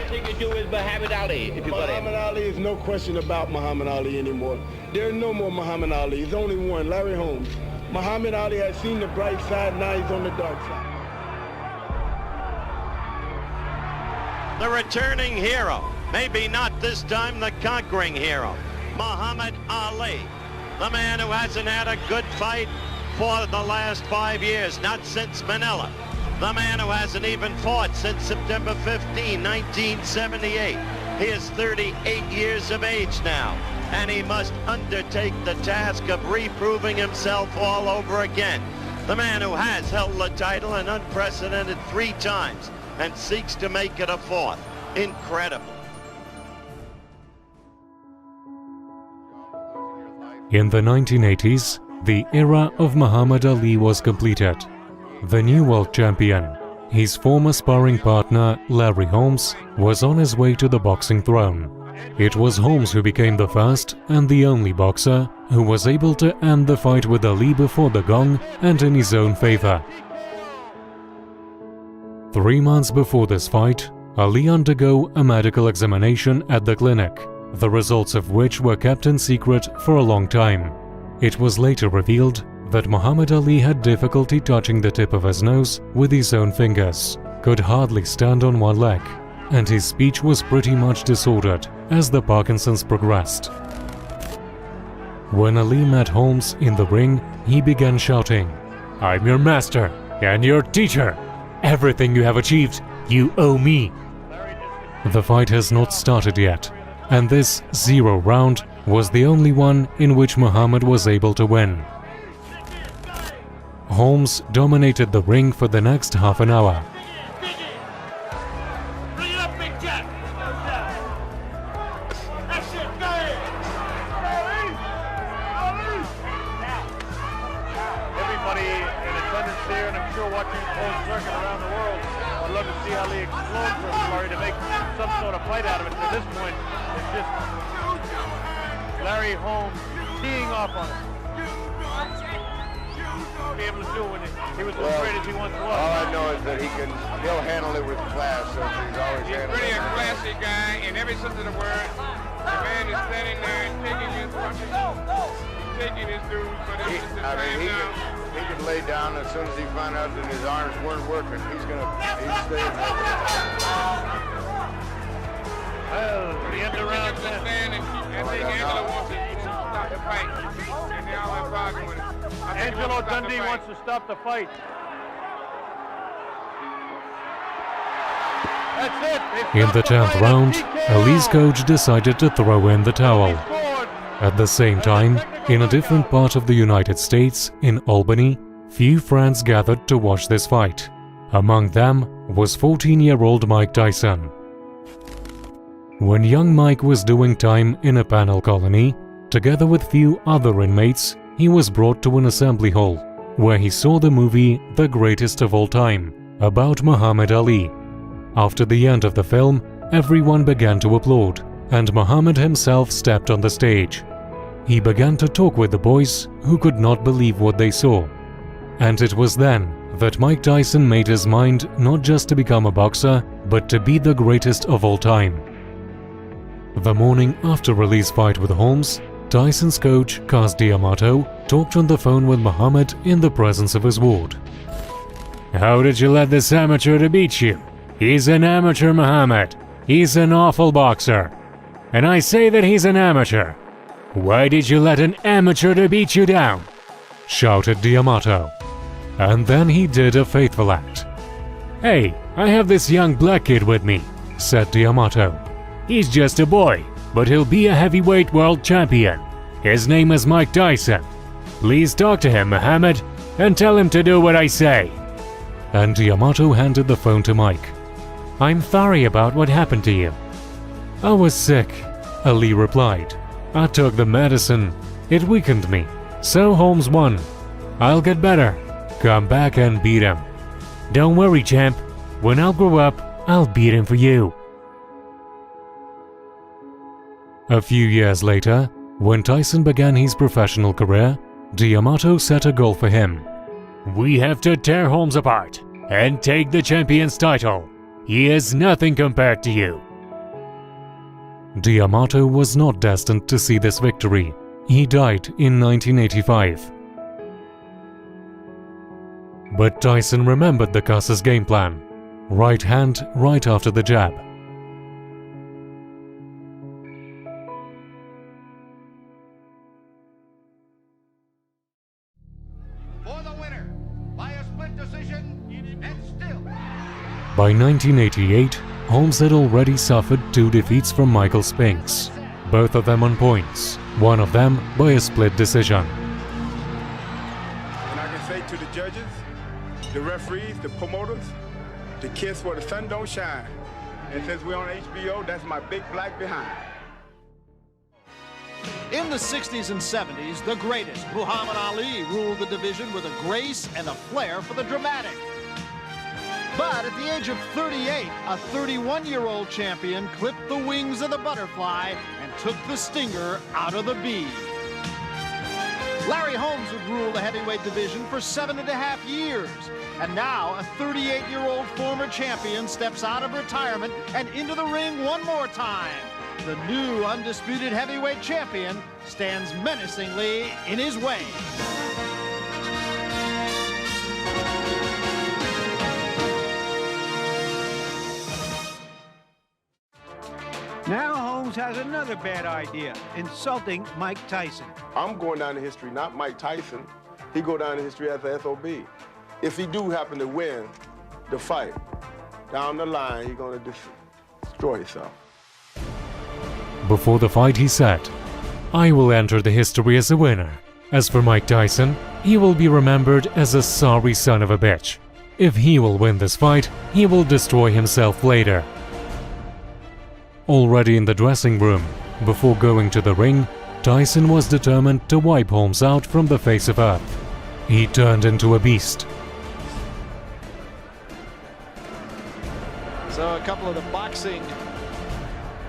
thing to do with Muhammad Ali, if you got him. Muhammad Ali is no question about Muhammad Ali anymore. There's no more Muhammad Ali. There's only one, Larry Holmes. Muhammad Ali has seen the bright side, now he's on the dark side. The returning hero, maybe not this time the conquering hero, Muhammad Ali, the man who hasn't had a good fight for the last 5 years, not since Manila. The man who hasn't even fought since September 15, 1978. He is 38 years of age now, and he must undertake the task of reproving himself all over again. The man who has held the title an unprecedented 3 times and seeks to make it a 4th. Incredible. In the 1980s, the era of Muhammad Ali was completed. The new world champion, his former sparring partner Larry Holmes, was on his way to the boxing throne. It was Holmes who became the first and the only boxer who was able to end the fight with Ali before the gong and in his own favor. 3 months before this fight, Ali undergo a medical examination at the clinic, the results of which were kept in secret for a long time. It was later revealed that Muhammad Ali had difficulty touching the tip of his nose with his own fingers, could hardly stand on one leg, and his speech was pretty much disordered as the Parkinson's progressed. When Ali met Holmes in the ring, he began shouting, "I'm your master and your teacher. Everything you have achieved, you owe me." The fight has not started yet, and this 0 round was the only one in which Muhammad was able to win. Holmes dominated the ring for the next half an hour. Everybody in attendance here, and I'm sure watching the whole circuit around the world, would love to see Ali explode for Larry to make some sort of fight out of it. At this point, it's just Larry Holmes teeing off on him. Be able to do when he was as great as he once was. All I know is that he'll handle it with class, so he's always handled it. He's really a classy guy in every sense of the word. The man is standing there and taking his punches, taking his dues, but it's just the time now. He could lay down as soon as he found out that his arms weren't working. He's staying there. Well, the end of round 10. I think Angelo wants to stop the fight, and they all have bargained with him. Angelo Dundee wants to stop the fight. That's it. In the 10th round, Ali's coach decided to throw in the towel. At the same time, in a different part of the United States, in Albany, few friends gathered to watch this fight. Among them was 14-year-old Mike Tyson. When young Mike was doing time in a penal colony, together with few other inmates, he was brought to an assembly hall, where he saw the movie The Greatest of All Time, about Muhammad Ali. After the end of the film, everyone began to applaud, and Muhammad himself stepped on the stage. He began to talk with the boys, who could not believe what they saw. And it was then that Mike Tyson made his mind not just to become a boxer, but to be the greatest of all time. The morning after Ali's fight with Holmes, Tyson's coach, Cas D'Amato, talked on the phone with Muhammad in the presence of his ward. "How did you let this amateur to beat you? He's an amateur, Muhammad. He's an awful boxer. And I say that he's an amateur. Why did you let an amateur to beat you down?" shouted D'Amato. And then he did a faithful act. "Hey, I have this young black kid with me," said D'Amato. "He's just a boy, but he'll be a heavyweight world champion. His name is Mike Tyson. Please talk to him, Muhammad, and tell him to do what I say." And D'Amato handed the phone to Mike. "I'm sorry about what happened to you." "I was sick," Ali replied. "I took the medicine. It weakened me. So Holmes won. I'll get better. Come back and beat him." "Don't worry, champ. When I'll grow up, I'll beat him for you." A few years later, when Tyson began his professional career, D'Amato set a goal for him. "We have to tear Holmes apart and take the champion's title. He is nothing compared to you. D'Amato was not destined to see this victory. He died in 1985. But Tyson remembered the Cuss's game plan. Right hand right after the jab. For the winner, by a split decision, and still. By 1988, Holmes had already suffered 2 defeats from Michael Spinks, both of them on points, one of them by a split decision. And I can say to the judges, the referees, the promoters, to kiss where the sun don't shine. And since we're on HBO, that's my big black behind. In the 60s and 70s, the greatest, Muhammad Ali, ruled the division with a grace and a flair for the dramatic. But at the age of 38, a 31-year-old champion clipped the wings of the butterfly and took the stinger out of the bee. Larry Holmes would rule the heavyweight division for 7.5 years. And now, a 38-year-old former champion steps out of retirement and into the ring one more time. The new undisputed heavyweight champion stands menacingly in his way. Now Holmes has another bad idea, insulting Mike Tyson. I'm going down in history, not Mike Tyson. He go down in history as the SOB. If he do happen to win the fight, down the line, he's going to destroy himself. Before the fight, he said, "I will enter the history as a winner. As for Mike Tyson, he will be remembered as a sorry son of a bitch. If he will win this fight, he will destroy himself later." Already in the dressing room, before going to the ring, Tyson was determined to wipe Holmes out from the face of earth. He turned into a beast. So a couple of the boxing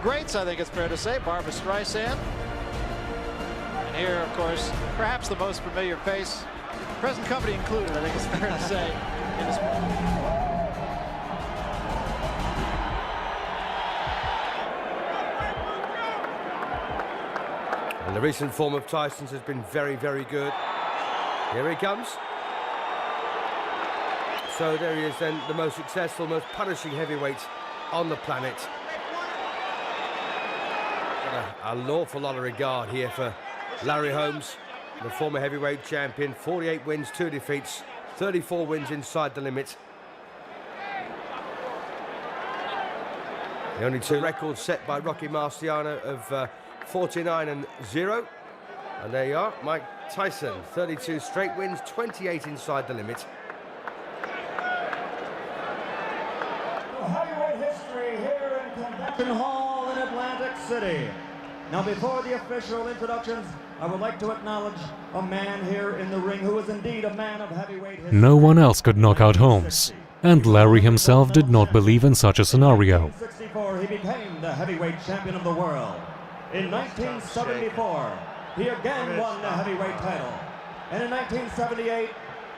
greats, I think it's fair to say, Barbra Streisand. And here, of course, perhaps the most familiar face, present company included, I think it's fair to say, in this moment. And the recent form of Tyson's has been very, very good. Here he comes. So there he is then, the most successful, most punishing heavyweight on the planet. An awful lot of regard here for Larry Holmes, the former heavyweight champion. 48 wins, 2 defeats, 34 wins inside the limit. The only 2 records set by Rocky Marciano of 49-0. And there you are, Mike Tyson, 32 straight wins, 28 inside the limit. Heavyweight history here in Convention Hall in Atlantic City. Now, before the official introductions, I would like to acknowledge a man here in the ring who is indeed a man of heavyweight history. No one else could knock out Holmes, and Larry himself did not believe in such a scenario. In 1964, he became the heavyweight champion of the world. In 1974, he again won the heavyweight title. And in 1978,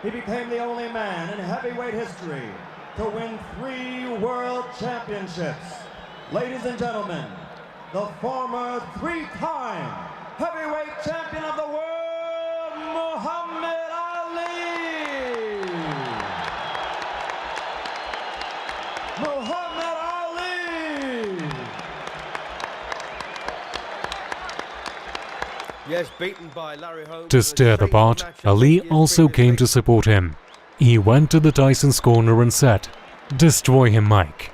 he became the only man in heavyweight history to win 3 world championships. Ladies and gentlemen, the former 3-time heavyweight champion of the world, Muhammad Ali! Muhammad Ali! Yes, beaten by Larry Holmes. To stir the pot, Ali also came to support him. He went to the Tyson's corner and said, "Destroy him, Mike."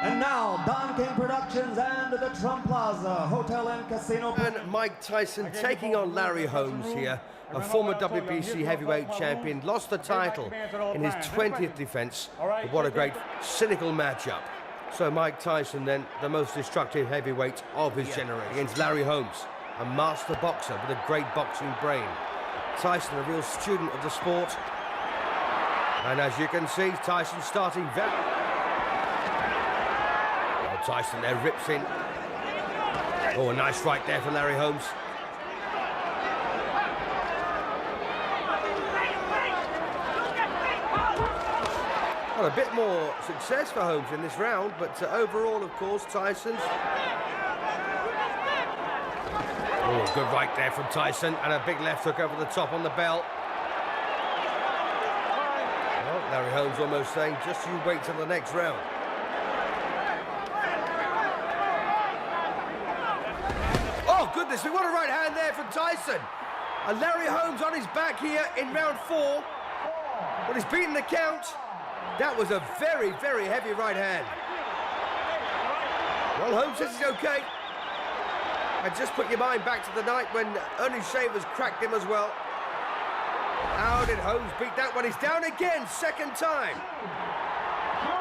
And now, Don King Productions and the Trump Plaza Hotel and Casino. And Mike Tyson taking on Larry Holmes here, a former WBC heavyweight champion, lost the title in his 20th defense. But what a great cynical matchup. So Mike Tyson then, the most destructive heavyweight of his generation, against Larry Holmes, a master boxer with a great boxing brain. Tyson, a real student of the sport. And as you can see, Tyson starting very... Well, Tyson there rips in. Oh, a nice right there for Larry Holmes. Well, a bit more success for Holmes in this round, but overall, of course, Tyson's... Oh, good right there from Tyson, and a big left hook over the top on the bell. Well, Larry Holmes almost saying, just you wait till the next round. Oh, goodness me, what a right hand there from Tyson. And Larry Holmes on his back here in round 4. But he's beaten the count. That was a very, very heavy right hand. Well, Holmes says he's okay. And just put your mind back to the night when Ernie Shavers cracked him as well. How did Holmes beat that one? He's down again, second time.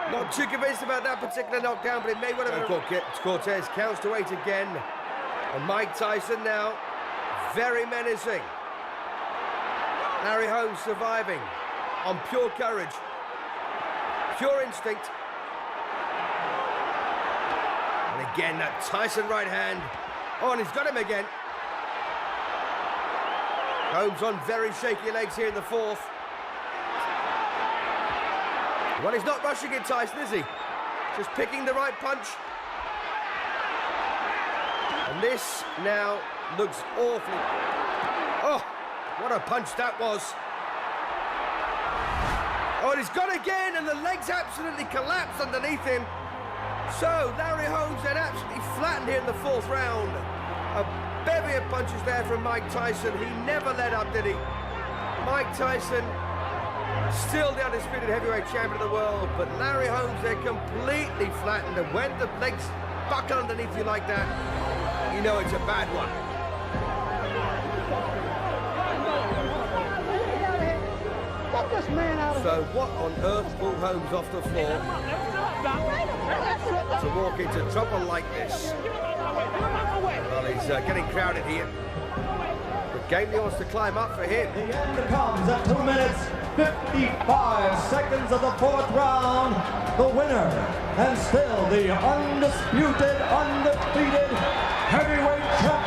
Not too convinced about that particular knockdown, but it may well have been. Cortez counts to 8 again. And Mike Tyson now, very menacing. Larry Holmes surviving on pure courage, pure instinct. And again, that Tyson right hand. Oh, and he's got him again. Holmes on very shaky legs here in the 4th. Well, he's not rushing it, Tyson, is he? Just picking the right punch. And this now looks awfully... Oh, what a punch that was. Oh, and he's got again, and the legs absolutely collapse underneath him. So, Larry Holmes then absolutely flattened here in the 4th round. A bevy of punches there from Mike Tyson. He never let up, did he? Mike Tyson, still the undisputed heavyweight champion of the world, but Larry Holmes there completely flattened. And when the legs buckle underneath you like that, you know it's a bad one. So what on earth pulled Holmes off the floor to walk into trouble like this? Well, he's getting crowded here. The game wants to climb up for him. The end comes at 2 minutes, 55 seconds of the 4th round. The winner, and still the undisputed, undefeated heavyweight champion